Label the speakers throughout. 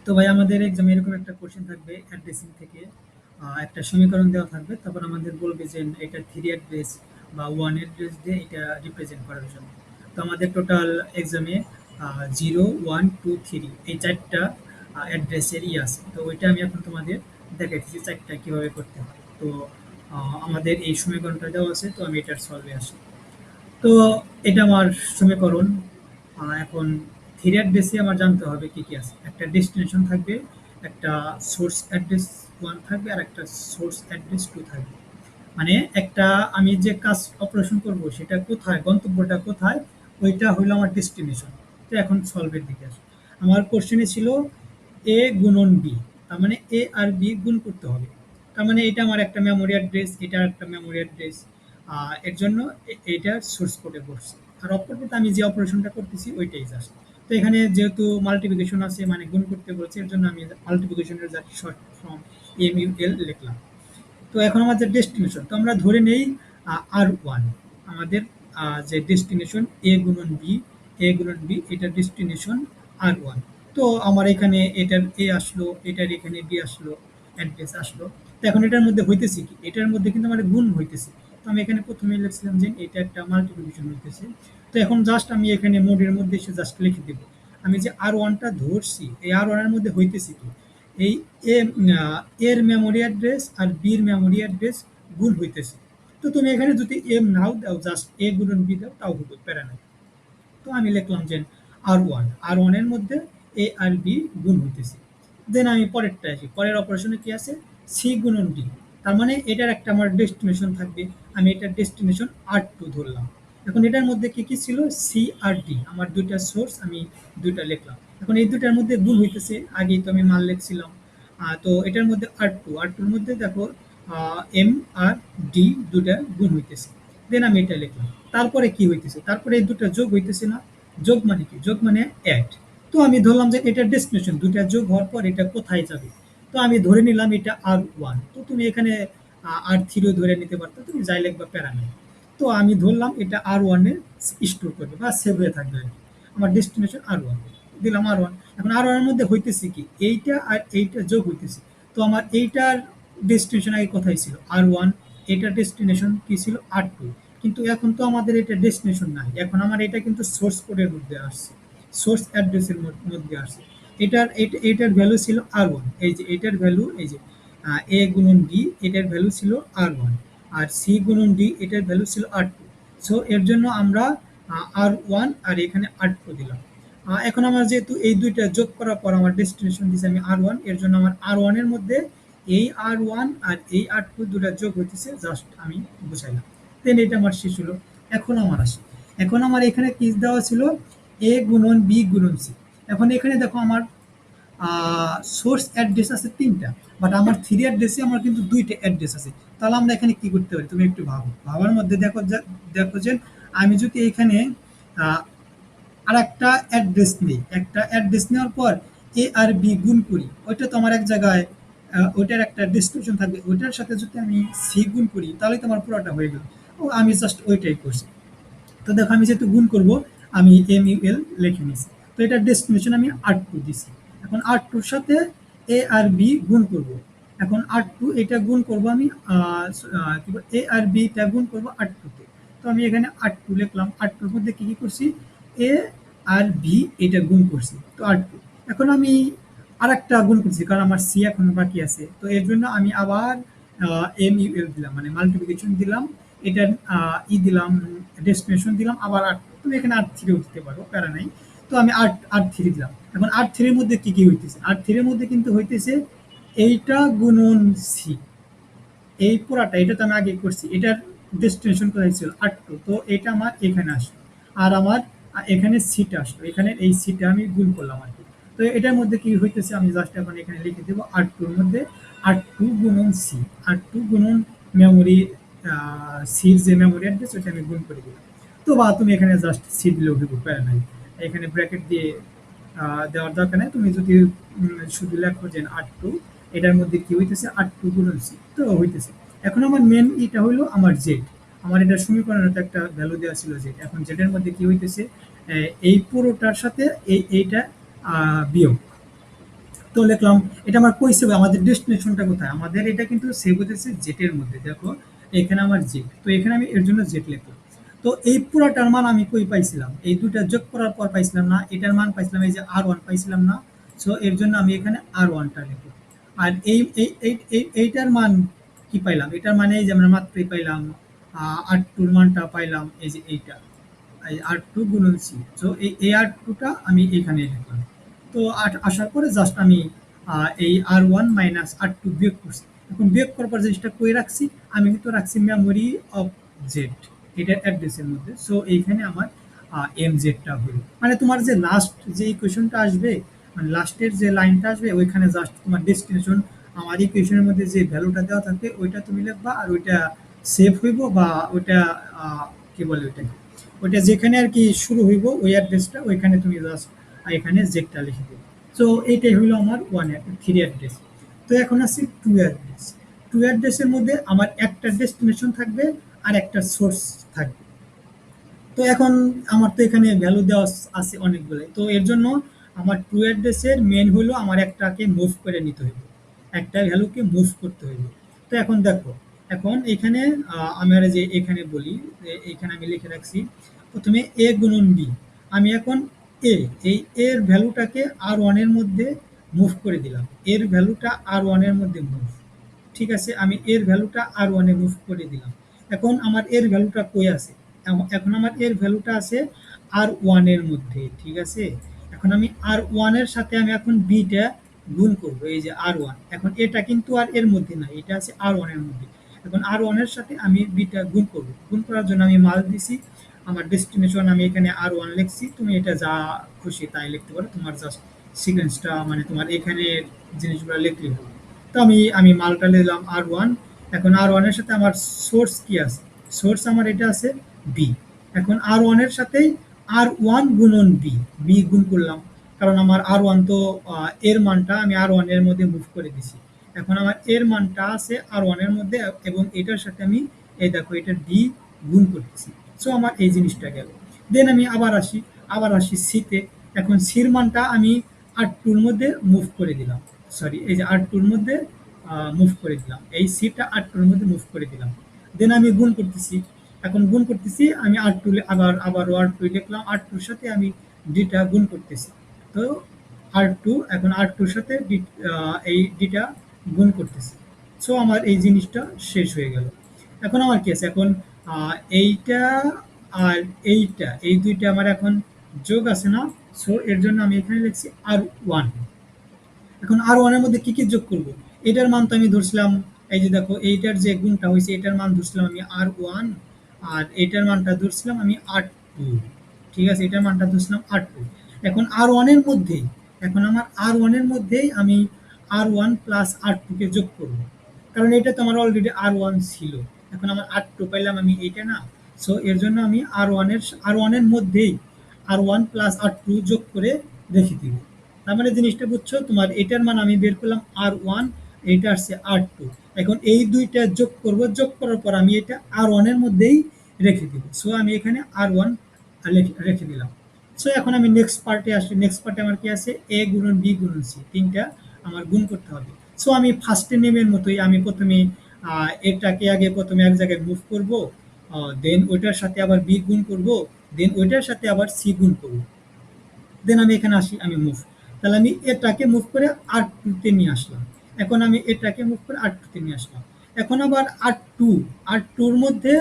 Speaker 1: তো ভাই আমাদের এক্সামে এরকম একটা কোশ্চেন থাকবে অ্যাড্রেসিং থেকে। একটা সমীকরণ দেওয়া থাকবে, তারপর আমাদের বলবে যে এটা থ্রি অ্যাড্রেস বা ওয়ান অ্যাড্রেস দিয়ে এটা রিপ্রেজেন্ট করার জন্য। তো আমাদের টোটাল এক্সামে 0, 1, 2, 3 এই চারটা অ্যাড্রেসের আছে। তো ওইটা আমি এখন তোমাদের দেখাইতেছি চারটা কিভাবে করতে হয়। তো আমাদের এই সমীকরণটা দেওয়া আছে, তো আমি এটার সলভে আসি। তো এটা আমার সমীকরণ। এখন থ্রি অ্যাড্রেসে আমার জানতে হবে কি কি আছে। একটা ডেস্টিনেশন থাকবে, একটা সোর্স অ্যাড্রেস ওয়ান থাকবে, আর একটা সোর্স অ্যাড্রেস টু থাকবে। মানে একটা আমি যে কাজ অপারেশন করব সেটা কোথায়, গন্তব্যটা কোথায়, ওইটা হলো আমার ডেস্টিনেশন। তো এখন সলভের দিকে আসি। আমার কোশ্চেনে ছিল এ গুণন বি, তার মানে এ আর বি গুণ করতে হবে। তার মানে এটা আমার একটা মেমোরি অ্যাড্রেস, এটা একটা মেমোরি অ্যাড্রেস। এর জন্য এইটার সোর্স কোডে পড়ছে। আর অপরপক্ষে আমি যে অপারেশনটা করতেছি ওইটাই জাস্ট। তো এখানে যেহেতু মাল্টিপ্লিকেশন আছে, মানে গুণ করতে বলছে, এর জন্য আমি মাল্টিপ্লিকেশনের short form M U L লিখলাম। তো এখন আমাদের ডেস্টিনেশন, তো আমরা ধরে নেই আর ওয়ান আমাদের যে ডেস্টিনেশন এ গুণন বি এটা ডেস্টিনেশন আর ওয়ান। তো আমার এখানে এটার এ আসলো, এটার এখানে বি আসলো, অ্যাড্রেস আসলো। তো এখন এটার মধ্যে হইতেছে কি, এটার মধ্যে কিন্তু আমার গুণ হইতেছে। তো আমি এখানে প্রথমে লিখছিলাম যে এটা একটা মাল্টিপ্লিকেশন হইতেছে। তো এখন জাস্ট আমি এখানে মোডের মধ্যে এসে জাস্ট লিখে দেবো। আমি যে আর ওয়ানটা ধরছি, এই আর ওয়ানের মধ্যে হইতেছে কি, এই এ এর মেমোরি অ্যাড্রেস আর বির মেমোরি অ্যাড্রেস গুণ হইতেছে। তো তুমি এখানে যদি এম নাও দাও, জাস্ট এ গুণন বি দাও, তাও হবে, প্যারা নাই। তো আমি লিখলাম যে আর ওয়ানের মধ্যে এ আর বি গুণ হইতেছে। দেন আমি পরেরটা আসি, পরের অপারেশনে কি আছে, সি গুণন ডি। তার মানে এটার একটা আমার ডেস্টিনেশন থাকবে। আমি এটার ডেস্টিনেশন আর টু ধরলাম। এখন এটার মধ্যে কি কি ছিল, সি আর ডি, আমার দুইটা সোর্স, আমি দুইটা লিখলাম। এখন এই দুইটার মধ্যে গুণ হইতেছে, আগেই তো আমি মান লিখছিলাম। তো এটার মধ্যে আর টুর মধ্যে দেখো এম আর ডি দুটা গুণ হইতেছে। দেন আমি এটা লিখলাম। তারপরে কি হইতেছে, তারপরে এই দুটো যোগ হইতেছে না। যোগ মানে কি, যোগ মানে অ্যাড। তো আমি ধরলাম যে এটা ডেস্টিনেশন, দুটা যোগ হওয়ার পর এটা কোথায় যাবে। তো আমি ধরে নিলাম এটা আর ওয়ান। তো তুমি এখানে আর থ্রিও ধরে নিতে পারতো, তুমি যাই লিখবা, প্যারা নেই। তো আমি ধরলাম এটা আর ওয়ানে স্টোর করবে বা সেভ হয়ে থাকবে আর কি। আমার ডেস্টিনেশন আর ওয়ান, দিলাম আর ওয়ান। এখন আর ওয়ানের মধ্যে হইতেছে কি, এইটা আর এইটা যোগ হইতেছে। তো আমার এইটার ডেস্টিনেশন আগে কোথায় ছিল, আর ওয়ান। এটার ডেস্টিনেশন কি ছিল, আর টু। কিন্তু এখন তো আমাদের এটা ডেস্টিনেশন নাই, এখন আমার এটা কিন্তু সোর্স কোডের মধ্যে আসছে, সোর্স অ্যাড্রেসের মধ্যে আসছে। এটার ভ্যালু ছিল আর ওয়ান, এই যে এটার ভ্যালু, এই যে এ গুণন বি এটার ভ্যালু ছিল আর ওয়ান, আর সি গুণন ডি এটার ভ্যালু ছিল আর টু। সো এর জন্য আমরা আর ওয়ান আর এখানে আর টু দিলাম। এখন আমার যেহেতু এই দুইটা যোগ করার পর আমার ডেস্টিনেশন দিয়েছে আমি আর ওয়ান, এর জন্য আমার আর ওয়ানের মধ্যে এই আর ওয়ান আর এই আর টু দুটা যোগ হইতেছে, জাস্ট আমি বুঝাইলাম। দেন এটা আমার শেষ হলো। এখন আমার আসে, এখন আমার এখানে কি দেওয়া ছিল, এ গুণন বি গুণন সি। এখন এখানে দেখো আমার সোর্স অ্যাড্রেস আছে তিনটা, বাট আমার থ্রি অ্যাড্রেসে আমার কিন্তু দুইটা অ্যাড্রেস আছে। তাহলে আমরা এখানে কি করতে পারি, তুমি একটু ভাবো, ভাবার মধ্যে দেখো যে আমি যদি এখানে আর একটা অ্যাড্রেস নেই, একটা অ্যাড্রেস নেওয়ার পর এ আর বি গুণ করি, ওইটা তো আমার এক জায়গায় ওইটার একটা ডিসক্রিপশন থাকবে, ওইটার সাথে যদি আমি সি গুণ করি তাহলে তো আমার পুরোটা হয়ে গেল। ও আমি জাস্ট ওইটাই করছি। তো দেখো আমি যেহেতু গুণ করব, আমি এম ইউ এল লিখে নিয়েছি। তো এটার ডেস্টিনেশন আমি আর টু দিছি। এখন আর টুর সাথে এ আর বি গুণ করব। এখন আর টু এটা গুণ করব আমি কি বল, এ আর বিটা গুণ করব আর টুতে। তো আমি এখানে আর টু লিখলাম, আর টুর মধ্যে কি কি করছি, এ আর বি এটা গুণ করছি, তো আর টু। এখন আমি আর একটা গুণ করছি, কারণ আমার সি এখনো বাকি আছে। তো এর জন্য আমি আবার এম ইউ এল দিলাম, মানে মাল্টিপ্লিকেশন দিলাম। এটার দিলাম, ডেস্টিনেশন দিলাম, আবার তুমি এখানে আর থ্রিও দিতে পারো, প্যারা নাই। তো আমি আর থ্রি দিলাম। এখন আর থ্রির মধ্যে কি কি হইতেছে, আর থ্রির মধ্যে কিন্তু হইতেছে এইটা গুণন সি, এই পুরাটা, এটা তো আমি আগে করছি। এটার ডেস্টিনেশন কোথায় ছিল, আর টু, তো এটা আমার এখানে আসলো। আর আমার এখানে সিটা আসলো, এখানে এই সিটা আমি গুণ করলাম আর কি। তো এটার মধ্যে কি হইতেছে, আমি জাস্ট এখন এখানে লিখে দেবো আর টুর মধ্যে আর গুণন সি, আর গুণন মেমোরি, সির যে মেমোরি অ্যাড্রেস ওইটা আমি গুণ করে দিলাম। তো বা তুমি এখানে জাস্ট সি দিলেও হইব, প্যারা নাই। এখানে ব্র্যাকেট দিয়ে দেওয়ার দরকার নেই। তুমি যদি শুধু লেখো যে আর টু, এটার মধ্যে কি হইতেছে, আর টু গুণন সি, তো হইতেছে। এখন আমার মেন এটা হইলো আমার জেড। আমার এটা সমীকরণের তো একটা ভ্যালু দেওয়া ছিল জেড। এখন জেডের মধ্যে কি হইতেছে, এই পুরোটার সাথে এইটা বিয়োগ, তো লিখলাম এটা আমার কই সেভ, আমাদের ডেস্টিনেশনটা কোথায়, আমাদের এটা কিন্তু সেভ হতেছে জেটের মধ্যে। দেখো এখানে আমার জেট, তো এখানে আমি এর জন্য জেট লিখলাম। তো এই পুরাটার মান আমি কই পাইছিলাম, এই দুটা যোগ করার পর পাইছিলাম না, এটার মান পাইছিলাম এই যে আর 1 পাইছিলাম না। সো এর জন্য আমি এখানে আর 1টা লিখলাম। আর এইটার মান কি পাইলাম, এটার মানে এই যে আমরা মাত্রই পাইলাম আর 2 মানটা পাইলাম এই যে এইটা, আর 2 গুণন সি। তো এই আর 2টা আমি এখানে লিখলাম। তো আসার পরে জাস্ট আমি এই আর 1 - আর 2 বিয়োগ করছি। এখন বিয়োগ করার পর জিনিসটা কই রাখছি, আমি কিন্তু রাখছি মেমোরি অফ জেড, এটার অ্যাড্রেসের মধ্যে। সো এইখানে আমার এম জেডটা হলো, মানে তোমার যে লাস্ট যে ইকুয়েশনটা আসবে, মানে লাস্টের যে লাইনটা আসবে ওইখানে জাস্ট তোমার ডেস্টিনেশন আমার ইকুয়েশনের মধ্যে যে ভ্যালুটা দেওয়া থাকবে ওইটা তুমি লিখবা, আর ওইটা সেভ হইব বা ওইটা কি বলে ওইটাকে, ওইটা যেখানে আর কি শুরু হইব ওই অ্যাড্রেসটা ওইখানে তুমি জাস্ট এখানে জেডটা লিখে দেবে। তো এইটাই হলো আমার 3 অ্যাড্রেস। তো এখন আছে 2 অ্যাড্রেস। 2 অ্যাড্রেসের মধ্যে আমার একটা ডেস্টিনেশন থাকবে আর একটা সোর্স থাকবে। তো এখন আমার তো এখানে ভ্যালু দেওয়া আছে অনেকগুলো, তো এর জন্য আমার 2 অ্যাড্রেসের মেন হলো আমার একটাকে মুভ করে নিতে হইবে, একটা ভ্যালুকে মুভ করতে হইবে। তো এখন দেখো, এখন এখানে আমরা যে এখানে বলি যে এখানে আমি লিখে রাখছি প্রথমে এ গুণন বি। আমি এখন এ, এই এর ভ্যালুটাকে আর 1 এর মধ্যে মুভ করে দিলাম, এর ভ্যালুটা আর 1 এর মধ্যে মুভ। ঠিক আছে, আমি এর ভ্যালুটা আর 1 এ মুভ করে দিলাম। এখন আমার এর ভ্যালুটা কই আছে, এখন আমার এর ভ্যালুটা আছে আর 1 এর মধ্যে। ঠিক আছে, এখন আমি আর 1 এর সাথে আমি এখন বিটা গুণ করব, এই যে আর 1, এখন এটা কিন্তু আর এর মধ্যে না, এটা আছে আর 1 এর মধ্যে। এখন আর 1 এর সাথে আমি বিটা গুণ করব, গুণ করার জন্য আমি মাল দিছি, আমার ডেস্টিনেশন আমি এখানে আর 1 লিখছি, তুমি এটা যা খুশি তাই লিখতে পারো, তোমার জাস্ট সিকোয়েন্সটা মানে তোমার এখানে জিনিসগুলো লিখলেই হবে। তো আমি মালটা নিলাম আর 1। এখন আর 1 এর সাথে আমার সোর্স কি আছে, সোর্স আমার এটা আছে বি। এখন আর 1 এর সাথেই আর 1 গুণন বি, বি গুণ করলাম, কারণ আমার আর 1 তো এর মানটা আমি আর 1 এর মধ্যে মুভ করে দিছি। এখন আমার এর মানটা আছে আর 1 এর মধ্যে, এবং এটার সাথে আমি এই দেখো এটা বি গুণ করতেছি। সো আমার এই জিনিসটা গেল। দেন আমি আবার আসি সিতে। এখন সির মানটা আমি আর 2 এর মধ্যে মুভ করে দিলাম, সরি এই যে আর 2 এর মধ্যে মুভ করে দিলাম, এই সিটা আর 2 এর মধ্যে মুভ করে দিলাম। দেন আমি গুণ করতেছি, এখন গুণ করতেছি আমি আর 2 আবার আর 2 লিখলাম, আর 2 এর সাথে আমি ডিটা গুণ করতেছি। তো আর 2, এখন আর 2 এর সাথে এই ডিটা গুণ করতেছি। সো আমার এই জিনিসটা শেষ হয়ে গেল। এখন আমার কি আছে, এখন এইটা আর এইটা, এই দুইটা আমার এখন যোগ আছে না। সো এর জন্য আমি এখানে লিখছি আর 1। এখন আর 1 এর মধ্যে কি কি যোগ করব, এটার মান তো আমি ধরছিলাম, এই যে দেখো এইটার যে গুণটা হয়েছে এটার মান ধরছিলাম আমি আর 1, আর এটার মানটা ধরছিলাম আমি আর 2। ঠিক আছে, এটার মানটা ধরছিলাম আর 2। এখন আর 1 এর মধ্যেই, এখন আমার আর 1 এর মধ্যেই আমি আর 1 প্লাস আর 2 কে যোগ করব, কারণ এটা তো আমার অলরেডি আর 1 ছিল। এখন আমার আর 2 পাইলাম আমি এইটা না। সো এর জন্য আমি আর 1 এর মধ্যেই আর 1 প্লাস আর 2 যোগ করে রেখে দিব। তার মানে জিনিসটা বুঝছো, তোমার এটার মান আমি বের করলাম আর 1, এইটা আসছে আর 2। এখন এই দুইটা যোগ করব, যোগ করার পর আমি এটা আর 1 এর মধ্যেই রেখে দিব। সো আমি এখানে আর 1 রেখে দিলাম। সো এখন আমি নেক্সট পার্টে আসি, নেক্সট পার্টে আমার কি আছে, এ গুণন বি গুণন সি, তিনটা আমার গুণ করতে হবে। সো আমি ফার্স্টে নেমের মতোই আমি প্রথমে এটাকে আগে প্রথমে এক জায়গায় মুভ করব, দেন ওইটার সাথে আবার বি গুণ করব, দেন ওইটার সাথে আবার সি গুণ করব। দেন আমি এখানে আসি, আমি মুভ, তাহলে আমি এটাকে মুভ করে আর 2 তে নিয়ে আসলাম। এখন আমি এটাকে মুভ করে আর 2 তে নিয়ে আসলাম। এখন আবার আর 2 এর মধ্যে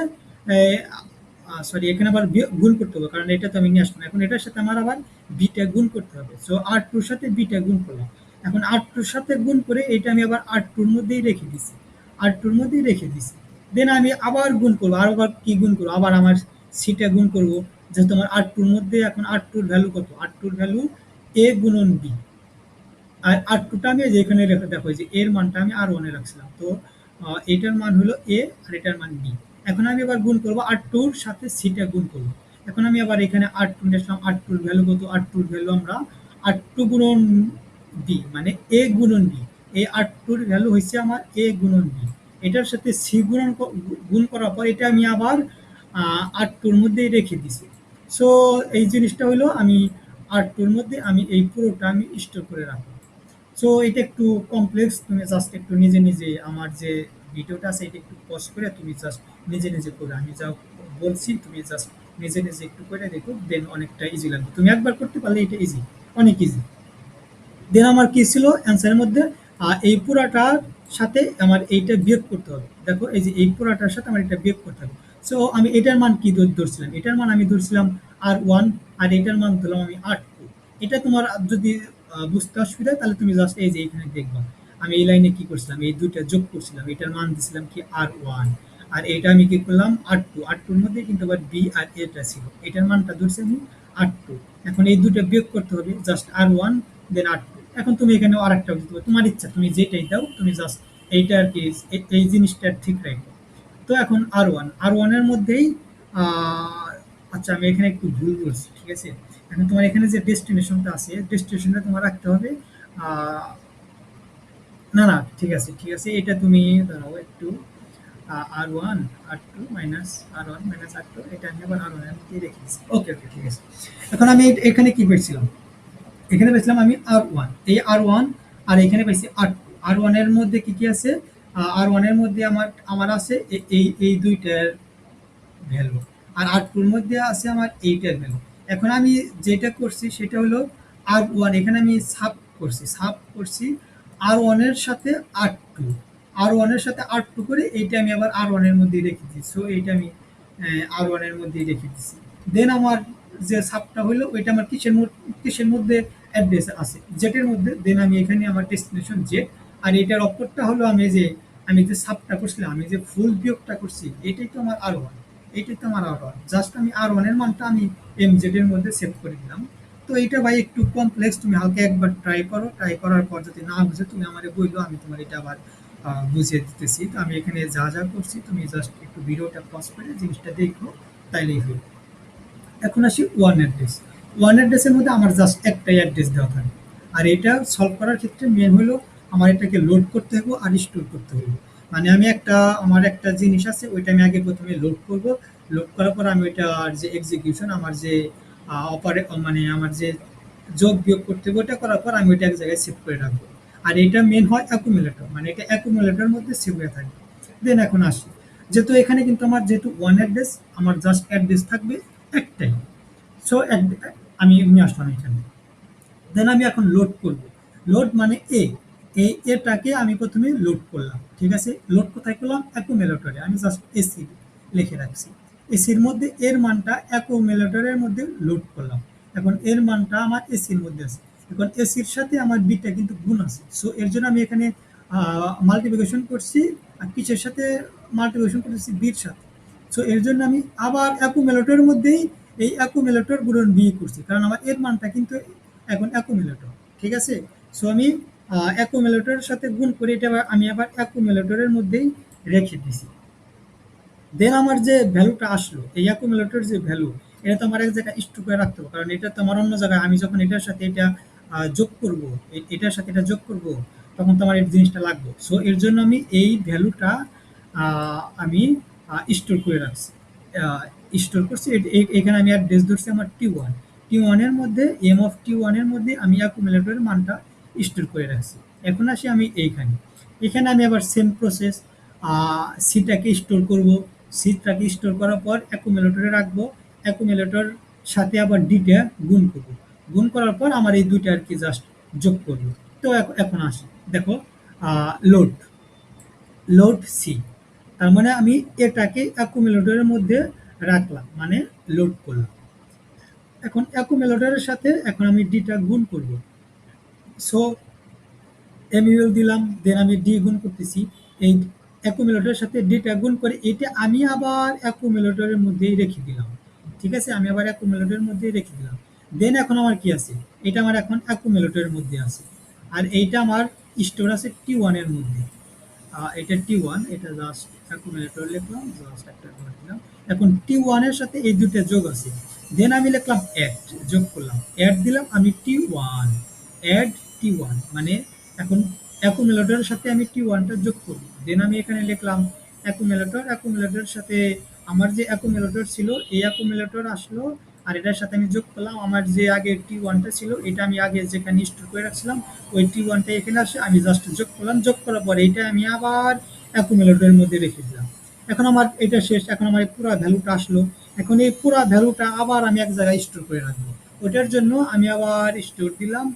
Speaker 1: সরি এখানে আবার গুণ করতে হবে, কারণ এটা তো আমি নিয়ে আসলাম। এখন এটার সাথে আমার আবার বিটা গুণ করতে হবে। সো আর 2 এর সাথে বিটা গুণ করলাম। এখন আর 2 এর সাথে গুণ করে এটা আমি আবার আর 2 এর মধ্যেই রেখে দিছি, আর 2 এর মধ্যেই রেখে দিছি। দেন আমি আবার গুণ করবো, আর আবার কি গুণ করবো, আবার আমার সিটা গুণ করব, যেহেতু আমার আর 2 এর মধ্যে এখন আর 2 এর ভ্যালু কত, আর 2 এর ভ্যালু এ গুণন বি। আর আর 2টা আমি যেখানে রেখে দেখো যে এর মানটা আমি আর 1 এ রাখছিলাম। তো এটার মান হলো এ আর এটার মান বি। এখন আমি আবার গুণ করব, আর 2 এর সাথে সিটা গুণ করব। এখন আমি আবার এখানে আর 2 নিয়ে আসলাম, আর 2 এর ভ্যালু কত, আর 2 এর ভ্যালু আমরা আর 2 গুণন বি মানে এ গুণন বি। এই আর 2 এর ভ্যালু হচ্ছে আমার এ গুণন বি। এটার সাথে সি গুণ করার পর এটা আমি আবার আর 2 এর মধ্যেই রেখে দিছি। সো এই জিনিসটা হলো আমি আর 2 এর মধ্যে আমি এই পুরোটা আমি স্টোর করে রাখবো। সো এটা একটু কমপ্লেক্স, তুমি জাস্ট একটু নিজে নিজে আমার যে ভিডিওটা আছে এটা একটু পজ করে তুমি জাস্ট নিজে নিজে করে, আমি যা বলছি তুমি জাস্ট নিজে নিজে একটু করে দেখো, দেন অনেকটা ইজি লাগবে, তুমি একবার করতে পারলে এটা ইজি, অনেক ইজি। দেন আমার কি ছিল অ্যান্সারের মধ্যে, এই পুরাটার সাথে আমার এইটা বিয়োগ করতে হবে, দেখো এই যে এই পুরাটার সাথে আমার এটা বিয়োগ করতে হবে। সো আমি এটার মান কি ধরছিলাম, এটার মান আমি ধরছিলাম R1, আর এটার মান ধরলাম আমি R2। এটা তোমার যদি বুঝতে অসুবিধা হয় তাহলে তুমি জাস্ট এই যে এখানে দেখবা, আমি এই লাইনে কি করছিলাম, এই দুইটা যোগ করছিলাম, এটার মান দিছিলাম কি R1, আর এটা আমি কি করলাম R2, R2 এর মধ্যে কিন্তু আবার বি আর এটা ছিল, এটার মানটা ধরছি আমি R2। এখন এই দুটো বিয়োগ করতে হবে, জাস্ট R1 দেন R2। এখন তুমি এখানে আরেকটা দিতে পারো, তোমার ইচ্ছা, তুমি যেটাই দাও তুমি জাস্ট এইটা আর কি, এই জিনিসটা ঠিক রাখো। তো এখন আর ওয়ান এর মধ্যেই আচ্ছা আমি এখানে একটু ভুল বলছি, ঠিক আছে। এখন তোমার এখানে যে ডেস্টিনেশনটা আছে, ডেস্টিনেশনটা তোমার রাখতে হবে আহ, না না ঠিক আছে ঠিক আছে, এটা তুমি দাঁড়াও একটু, R1 R2 minus R1 minus R2, এটা আমি আবার R1 এর মধ্যেই রেখে দিচ্ছি। ওকে ওকে ঠিক আছে। এখন আমি এখানে কি পেয়েছিলাম, এখানে পেয়েছিলাম আমি R1, এই R1, আর এখানে পেয়েছি R2। R1 এর মধ্যে কি কি আছে, R1 এর মধ্যে আমার আমার আছে এই দুইটার ভ্যালু, আর R2 এর মধ্যে আছে আমার এইটার ভ্যালু। এখন আমি যেটা করছি সেটা হলো R1, এখানে আমি সাব করছি R1 এর সাথে R2, R1 এর সাথে R2 করে এইটা আমি আবার R1 এর মধ্যেই রেখে দিচ্ছি। সো এইটা আমি R1 এর মধ্যেই রেখে দিচ্ছি। দেন আমার যে সাবটা হলো ওইটা আমার কিসের মধ্যে অ্যাড্রেস আছে, জেটের মধ্যে। দেন আমি এখানে আমার ডেস্টিনেশন জেট, আর এটার অপরটা হলো আমি যে সাবটা করছিলাম, আমি যে ফুল বিয়োগটা করছি, এটাই তো আমার R1, এটাই তো আমার R1। জাস্ট আমি R1 এর মানটা আমি MZ এর মধ্যে সেভ করে দিলাম। তো এটা ভাই একটু কমপ্লেক্স, তুমি হালকা একবার ট্রাই করো, ট্রাই করার পর যদি না বুঝে তুমি আমারে বললো, আমি তোমার এটা আবার বুঝিয়ে দিতেছি। তো আমি এখানে যা যা করছি তুমি জাস্ট একটু ভিডিওটা পজ করে জিনিসটা দেখো, তাইলেই হলো। এখন আসি ওয়ান অ্যাড্রেস। ওয়ান অ্যাড্রেসের মধ্যে আমার জাস্ট একটাই অ্যাড্রেস দেওয়া থাকে, আর এটা সলভ করার ক্ষেত্রে মেন হলো আমার এটাকে লোড করতে হবে আর স্টোর করতে হবে। মানে আমি আমার একটা জিনিস আছে, ওইটা আমি আগে প্রথমে লোড করব। লোড করার পর আমি ওইটার যে এক্সিকিউশন, আমার যে অপারে মানে আমার যে যোগ বিয়োগ করতে হবে, ওটা করার পর আমি ওইটা এক জায়গায় সেভ করে রাখবো। আর এটা মেন হয় অ্যাকুমুলেটর, মানে এটা অ্যাকুমুলেটরের মধ্যে সেভ হয়ে থাকবে। দেন এখন আসি, যেহেতু এখানে কিন্তু আমার যেহেতু ওয়ান অ্যাড্রেস, আমার জাস্ট অ্যাড্রেস থাকবে একটাই। সো আমি নিয়ে আসলাম এখানে। দেন আমি এখন লোড করব। লোড মানে এটাকে আমি প্রথমে লোড করলাম, ঠিক আছে। লোড কোথায় করলাম, অ্যাকুমুলেটরে। আমি জাস্ট এসি লিখে রাখছি। এসির মধ্যে এর মানটা অ্যাকুমুলেটরের মধ্যে লোড করলাম। এখন এর মানটা আমার এসির মধ্যে আছে। এখন এসির সাথে আমার বিটা কিন্তু গুণ আছে, সো এর জন্য আমি এখানে মাল্টিপ্লিকেশন করছি। আর কিসের সাথে মাল্টিপ্লিকেশন করতেছি, বির সাথে। সো এর জন্য আমি আবার অ্যাকুমুলেটরের মধ্যেই এই অ্যাকুমুলেটর গুণন বি করছি, কারণ আমার এর মানটা কিন্তু এখন অ্যাকুমুলেটর, ঠিক আছে। সো আমি অ্যাকুমুলেটরের সাথে গুণ করে এটা আমি আবার অ্যাকুমুলেটরের মধ্যেই রেখে দিছি। দেন আমার যে ভ্যালুটা আসলো, এই অ্যাকুমুলেটর যে ভ্যালু, এটা তো আমার এক জায়গায় স্টোর করে রাখতে হবে, কারণ এটা তো আমার অন্য জায়গায়, আমি যখন এটার সাথে এটা যোগ করব, এটার সাথে এটা যোগ করব, তখন তো আমার এই জিনিসটা লাগবে। সো এর জন্য আমি এই ভ্যালুটা আমি স্টোর করে রাখছি, স্টোর করছি। এখানে আমি অ্যাড্রেস ধরছি আমার T1, T1 এর মধ্যে M(T1) এর মধ্যে আমি অ্যাকুমুলেটরের মানটা স্টোর করে রাখছি। এখন আসি আমি এখানে আমি আবার সেম প্রসেস, সিটাকে স্টোর করব। সিটাকে স্টোর করার পর অ্যাকুমুলেটরে রাখবো, অ্যাকুমুলেটর সাথে আবার ডিটা গুণ করব। গুণ করার পর আমার এই দুইটা আর কি জাস্ট যোগ করব। তো এখন আসি, দেখো লোড লোড সি, তার মানে আমি এটাকে অ্যাকুমুলেটরের মধ্যে রাখলাম, মানে লোড করলাম। এখন অ্যাকুমুলেটরের সাথে এখন আমি ডিটা গুণ করব। সো এমইউএল দিলাম, দেন আমি ডি গুণ করতেছি। এই অ্যাকুমুলেটরের সাথে ডিটা গুণ করে এটা আমি আবার অ্যাকুমুলেটরের মধ্যেই রেখে দিলাম, ঠিক আছে। আমি আবার অ্যাকুমুলেটরের মধ্যেই রেখে দিলাম। দেন এখন আমার কি আছে, এটা আমার এখন অ্যাকুমুলেটরের মধ্যে আছে, আর এইটা আমার স্টোর আছে T1 এর মধ্যে। এটা T1, এটা জাস্ট অ্যাকুমুলেটর লিখলাম, জাস্ট একটা করে দিলাম। এখন T1 এর সাথে এই দুটো যোগ আছে। দেন আমি লিখলাম অ্যাড, যোগ করলাম, অ্যাড দিলাম আমি T1, অ্যাড T1 মানে এখন অ্যাকুমুলেটরের সাথে আমি T1 টা যোগ করব। দেন আমি এখানে লিখলাম অ্যাকুমুলেটরের সাথে আমার যে অ্যাকুমুলেটর ছিল, এই অ্যাকুমুলেটর আসলো, আর এটার সাথে আমি যোগ করলাম আমার যে আগে T1টা ছিল, এটা আমি আগে যেখানে স্টোর করে রাখছিলাম, ওই T1টা এখানে আসে, আমি জাস্ট যোগ করলাম। যোগ করার পরে এটা আমি আবার অ্যাকুমুলেটরের মধ্যে রেখে দিলাম। এখন আমার এটা শেষ, এখন আমার এই পুরা ভ্যালুটা আসলো। এখন এই পুরা ভ্যালুটা আবার আমি এক জায়গায় স্টোর করে রাখবো। ওটার জন্য আমি আবার স্টোর দিলাম।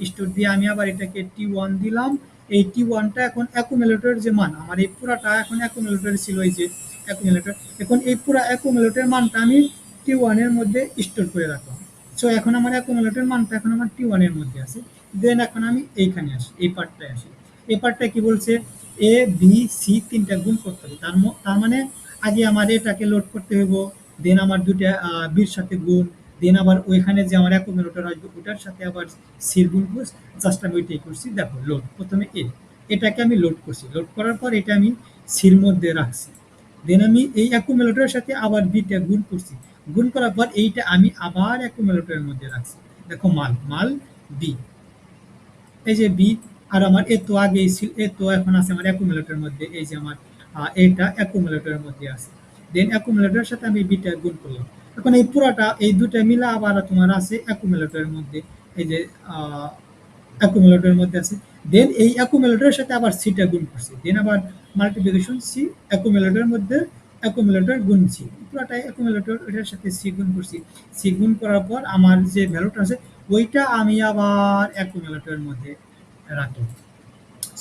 Speaker 1: স্টোর দিয়ে আমি আবার এটাকে T1 দিলাম। এই T1টা এখন অ্যাকুমুলেটরের যে মান, আমার এই পুরাটা এখন অ্যাকুমুলেটর ছিল, এই যে অ্যাকুমুলেটর, এখন এই পুরা অ্যাকুমুলেটরের মানটা আমি T1 এর মধ্যে স্টোর করে রাখলাম। সো এখন আমার অ্যাকুমুলেটর মানটা এখন আমার T1 এর মধ্যে আছে। দেন এখন আমি এইখানে আসি, এই পার্টটায় আসি। এই পার্টটা কি বলছে, এ বি সি তিনটা গুণ করতে হবে। তার মানে আগে আমার এটাকে লোড করতে হবে, দেন আমার দুটা বির সাথে গুণ, দেন আবার ওইখানে যে আমার অ্যাকুমুলেটর আসবে ওটার সাথে আবার সির গুণ করব। জাস্ট আমি ওইটাই করছি। দেখো লোড, প্রথমে এটাকে আমি লোড করছি। লোড করার পর এটা আমি সির মধ্যে রাখছি। দেন আমি এই অ্যাকুমুলেটরের সাথে আবার বিটা গুণ করছি। গুণ করার পর এইটা আমি আবার অ্যাকুমুলেটরের মধ্যে রাখছি। দেখো মাল মাল বি, এই যে বি, আর আমার এ তো আগেই ছিল, এ তো এখন আছে আমার অ্যাকুমুলেটরের মধ্যে, এই যে আমার এটা অ্যাকুমুলেটরের মধ্যে আছে। দেন অ্যাকুমুলেটরের সাথে আমি বিটা গুণ করলাম। এখন এই পুরাটা এই দুটা মিলা আবার তোমার আছে অ্যাকুমুলেটরের মধ্যে, এই যে অ্যাকুমুলেটরের মধ্যে আছে। দেন এই অ্যাকুমুলেটরের সাথে আবার সিটা গুণ করছি। দেন আবার মাল্টিপ্লিকেশন সি, অ্যাকুমুলেটরের মধ্যে অ্যাকুমুলেটর গুণ সি, পুরোটাই অ্যাকুমুলেটর, এটার সাথে সি গুণ করছি। সি গুণ করার পর আমার যে ভ্যালুটা আছে ওইটা আমি আবার অ্যাকুমুলেটরের মধ্যে রাখলাম।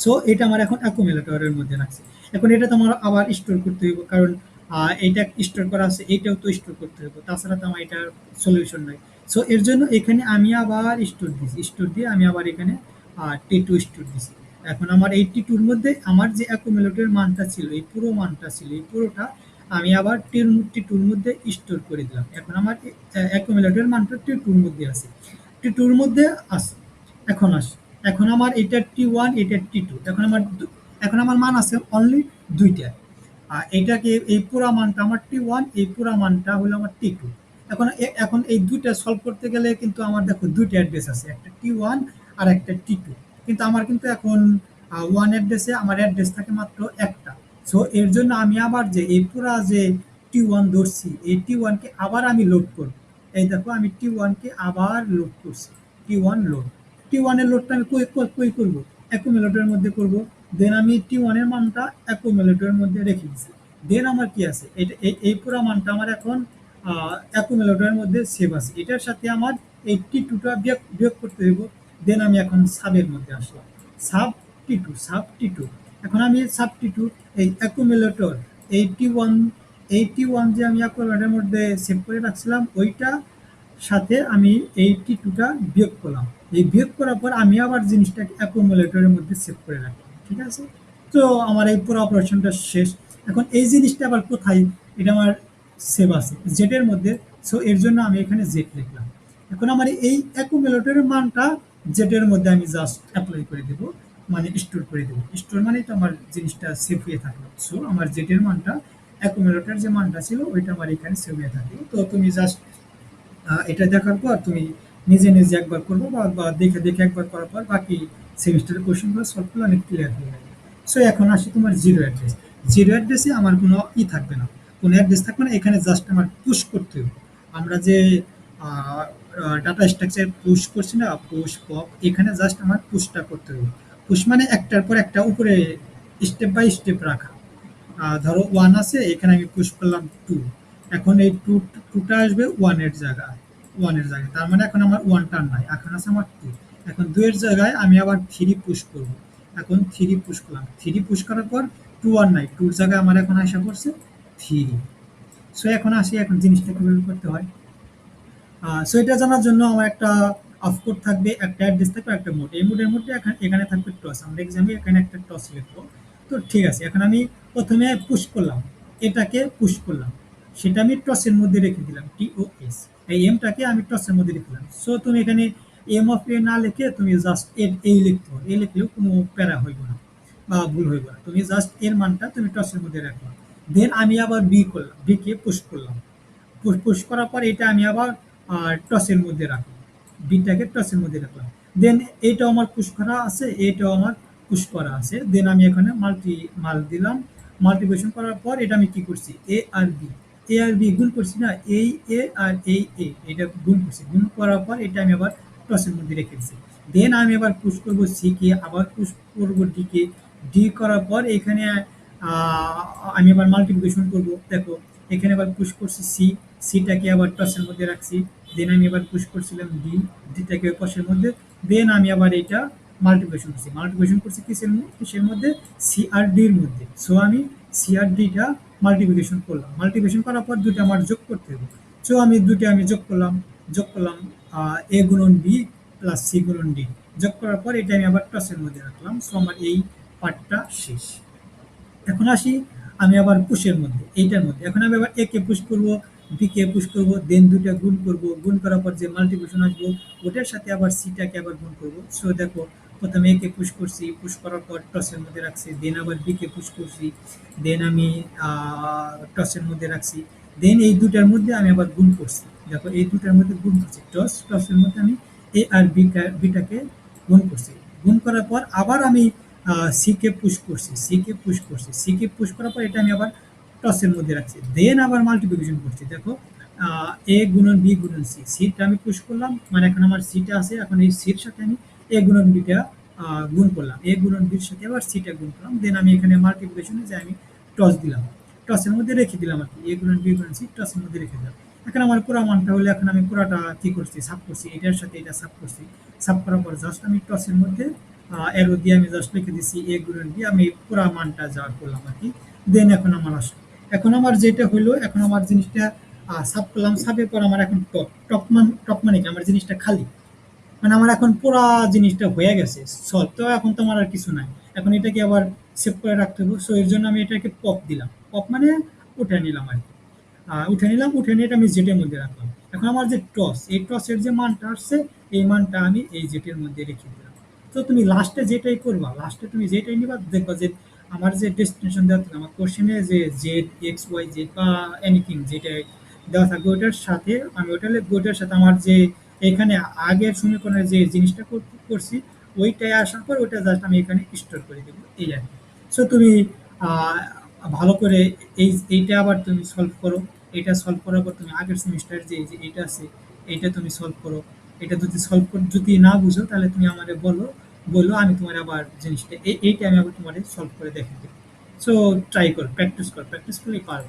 Speaker 1: সো এটা আমার এখন অ্যাকুমুলেটরের মধ্যে রাখছি। এখন এটা তো আমার আবার স্টোর করতে হইব, কারণ এইটা স্টোর করা আছে, এইটাও তো স্টোর করতে হইব, তাছাড়া তো আমার এটার সলিউশন নাই। সো এর জন্য এখানে আমি আবার স্টোর দিছি। স্টোর দিয়ে আমি আবার এখানে T2 স্টোর দিছি। এখন আমার এই T2 মধ্যে আমার যে অ্যাকুমুলেটরের মানটা ছিল, এই পুরো মানটা ছিল, এই পুরোটা আমি আবার T2 মধ্যে স্টোর করে দিলাম। এখন আমার অ্যাকুমুলেটরের মানটা T2 মধ্যে আছে, T2 মধ্যে আছে। এখন আসি, এখন আমার এটা T1, এটা T2, এখন আমার মান আছে অনলি দুইটা। আর এটাকে এই পুরা মানটা আমার T1, এই পুরা মানটা হলো আমার T2। এখন এই দুইটা সলভ করতে গেলে কিন্তু আমার দেখো দুইটা অ্যাড্রেস আছে, একটা T1 আর একটা T2। কিন্তু আমার কিন্তু এখন ওয়ান অ্যাড্রেসে আমার অ্যাড্রেস থাকে মাত্র একটা। সো এর জন্য আমি আবার যে এই পুরা যে T1 ধরছি, এই T1 কে আবার আমি লোড করব। এই দেখো আমি T1 কে আবার লোড করছি। T1 লোড, T1 এর লোডটা আমি কই করব, অ্যাকুমুলেটরের মধ্যে করব। দেন আমি T1 এর মানটা অ্যাকুমুলেটরের মধ্যে রেখে দিছি। দেন আমার কি আছে, এটা এই পুরা মানটা আমার এখন অ্যাকুমুলেটরের মধ্যে সেভ আছে। এটার সাথে আমার এই T2টা বিয়োগ করতে হইব। দেন আমি এখন সাবের মধ্যে আসলাম, সাব T2। এখন আমি সাব T2 এই অ্যাকুমুলেটর, এই T1, এই T1 যে আমি অ্যাকুমুলেটরের মধ্যে সেভ করে রাখছিলাম ওইটা সাথে আমি এই T2টা বিয়োগ করলাম। এই বিয়োগ করার পর আমি আবার জিনিসটাকে অ্যাকুমুলেটরের মধ্যে সেভ করে রাখলাম। ঠিক আছে? তো আমার এই পুরো অপারেশনটা শেষ। এখন এই জিনিসটা আবার কোথায়, এটা আমার সেভ আছে জেড এর মধ্যে। সো এর জন্য আমি এখানে জেড লিখলাম। এখন আমার এই অ্যাকুমুলেটরের মানটা জেড এর মধ্যে আমি জাস্ট অ্যাপ্লাই করে দেব, মানে স্টোর করে দেব। স্টোর মানে তো আমার জিনিসটা সেভ হয়ে থাকলো। সো আমার জেড এর মানটা, অ্যাকুমুলেটর যে মানটা ছিল ওইটা আমার এখানে সেভ হয়ে থাকলো। তো তুমি জাস্ট এটা দেখার পর তুমি নিজে নিজে একবার করবো, বা দেখে দেখে একবার করার পর বাকি সেমিস্টারের কোশ্চেনগুলো সলভ করলে অনেক ক্লিয়ার হয়ে যাবে। সো এখন আসি তোমার জিরো অ্যাড্রেস। জিরো অ্যাড্রেসে আমার কোনো থাকবে না, কোনো অ্যাড্রেস থাকবে না। এখানে জাস্ট আমার পুশ করতে হবে। আমরা যে ডাটা স্ট্রাকচার পুশ করছি না, পুশ পপ, এখানে জাস্ট আমার পুশটা করতে হবে। পুশ মানে একটার পর একটা উপরে স্টেপ বাই স্টেপ রাখা। ধরো ওয়ান আছে, এখানে আমি পুশ করলাম টু। এখন এই টুটা আসবে ওয়ানের জায়গায়, তার মানে এখন আমার ওয়ানটা নাই, এখন আছে আমার টু। এখন দুইয়ের জায়গায় আমি আবার থ্রি পুশ করব। এখন থ্রি পুশ করলাম, থ্রি পুশ করার পর টু আর নাই, টুর জায়গায় আমার এখন আসা পড়ছে থ্রি। সো এখন আসি, এখন জিনিসটা কিভাবে করতে হয়। সো এটা জানার জন্য আমার একটা অফ কোড থাকবে, একটা অ্যাড্রেস থাকবে, একটা মোড। এই মোডের মধ্যে এখানে থাকবে টস, আমরা এক্সামে এখানে একটা টস লিখবো। তো ঠিক আছে, এখন আমি প্রথমে পুশ করলাম, এটাকে পুশ করলাম, সেটা আমি টসের মধ্যে রেখে দিলাম, TOS। এই এমটাকে আমি টসের মধ্যে রেখে দিলাম। সো তুমি এখানে এম অফ এ না লিখে তুমি জাস্ট এই লিখতে হবে। এই লিখলেও কোনো প্যারা হইব না বা ভুল হইব না। তুমি জাস্ট এর মানটা তুমি টসের মধ্যে রাখলাম। দেন আমি আবার বি করলাম, বি কে পুশ করলাম। পুশ করার পর এটা আমি আবার টসের মধ্যে রাখলাম, বিটাকে টসের মধ্যে রাখলাম। দেন এইটাও আমার পুশ করা আছে, এইটাও আমার পুশ করা আছে। দেন আমি এখানে মাল দিলাম। মাল্টিপ্লিকেশন করার পর এটা আমি কি করছি, এ আর বি, এ আর বি গুণ করছি না, এই এ আর এই এ এটা গুণ করছি, গুণ করার পর এটা আমি আবার টসের মধ্যে রেখে দিচ্ছি। দেন আমি আবার পুশ করবো সি কে, আবার পুশ করবো ডি কে, ডি করার পর এখানে আমি আবার মাল্টিপ্লিকেশন করব। দেখো এখানে আবার পুশ করছি সি, সিটাকে আবার টসের মধ্যে রাখছি। দেন আমি আবার পুশ করছিলাম ডি, ডিটাকে টসের মধ্যে। দেন আমি আবার এটা মাল্টিপ্লিকেশন করছি কিসের মধ্যে, সি আর ডির মধ্যে। সো আমি সি আর ডিটা মাল্টিপ্লিকেশন করলাম, মাল্টিপ্লিকেশন করার পর দুটো আমার যোগ করতে হবে। সো আমি দুটো আমি যোগ করলাম এ গুণন বি প্লাস সি গুণন ডি। যোগ করার পর এটা আমি আবার টসের মধ্যে রাখলাম। সো আমার এই পার্টটা শেষ। এখন আসি আমি আবার পুশের মধ্যে, এইটার মধ্যে এখন আমি আবার এ কে পুশ করব, বি কে পুশ করব, দেন দুটা গুণ করব, গুণ করার পর যে মাল্টিপ্লিকেশন আসবো ওটার সাথে আবার সিটাকে আবার গুণ করব। সো দেখো প্রথমে এ কে পুশ করছি, পুশ করার পর টসের মধ্যে রাখছি, দেন আবার বি কে পুশ করছি, দেন আমি টসের মধ্যে রাখছি, দেন এই দুটার মধ্যে আমি আবার গুণ করছি। দেখো এই দুটার মধ্যে গুণ করছি, টসের মধ্যে আমি এ আর বিটাকে গুণ করছি। গুণ করার পর আবার আমি সি কে পুশ করছি, সি কে পুশ করার পর এটা আমি আবার টসের মধ্যে রাখছি, দেন আবার মাল্টিপ্লিকেশন করছি। দেখো এ গুণন বি গুণন সি, সিটা আমি পুশ করলাম, মানে এখন আমার সিটা আছে, এখন এই সির সাথে আমি এ গুণন বিটা গুণ করলাম, এ গুণন বির সাথে আবার সিটা গুণ করলাম। দেন আমি এখানে মাল্টিপ্লিকেশনে যে আমি টস দিলাম, টসের মধ্যে রেখে দিলাম আর কি, এ গুণন বি গুণন সি টসের মধ্যে রেখে দিলাম। এখন আমার পুরো মানটা হলে এখন আমি পুরাটা কি করছি, সাব করছি, এটার সাথে এটা সাব করছি। সাব করার পর জাস্ট আমি টসের মধ্যে এরো দিয়ে আমি জাস্ট লিখে দিচ্ছি এ গুণন বি, আমি পুরো মানটা যা করলাম আর কি। দেন এখন আমার আসলো, এখন আমার যেটা হলো, এখন আমার জিনিসটা সাব করলাম, সাবের পর আমার এখন টপ মানে কি, আমার জিনিসটা খালি, মানে আমার এখন পুরা জিনিসটা হয়ে গেছে সলভ। তো এখন তো আমার আর কিছু নাই, এখন এটাকে আবার সেভ করে রাখতে হবে। সো এর জন্য আমি এটাকে পপ দিলাম, পপ মানে উঠে নিলাম আর কি। উঠে নিলাম, উঠে নিয়ে এটা আমি জেটের মধ্যে রাখলাম। এখন আমার যে টস, এই টসের যে মানটা আসছে এই মানটা আমি এই জেটের মধ্যে রেখে দিলাম। তো তুমি লাস্টে যেটাই করবা, লাস্টে তুমি যেটাই নিবা দেখবা যে আমার যে ডেস্টিনেশন দেওয়া থাকে আমার কোশ্চেনে, যে জেড এক্স ওয়াই জেড বা এনিথিং যেটাই দেওয়া থাকবে ওটার সাথে আমি ওটা লিখবো, ওটার সাথে আমার যে এখানে আগের সমীকরণের যে জিনিসটা করছি ওইটাই আসার পর ওটা জাস্ট আমি এখানে স্টোর করে দেবো, এই আর কি। সো তুমি আহ, ভালো করে এইটা আবার তুমি সলভ করো। এটা সলভ করার পর তুমি আগের সেমিস্টার যে এটা আছে এইটা তুমি সলভ করো। এটা যদি যদি না বুঝো তাহলে তুমি আমাকে বলো, বলো আমি তোমার আবার জিনিসটা এইটা আমি আবার তোমার সলভ করে দেখে দেবো। সো ট্রাই করো, প্র্যাকটিস করো, প্র্যাকটিস করলেই পারো।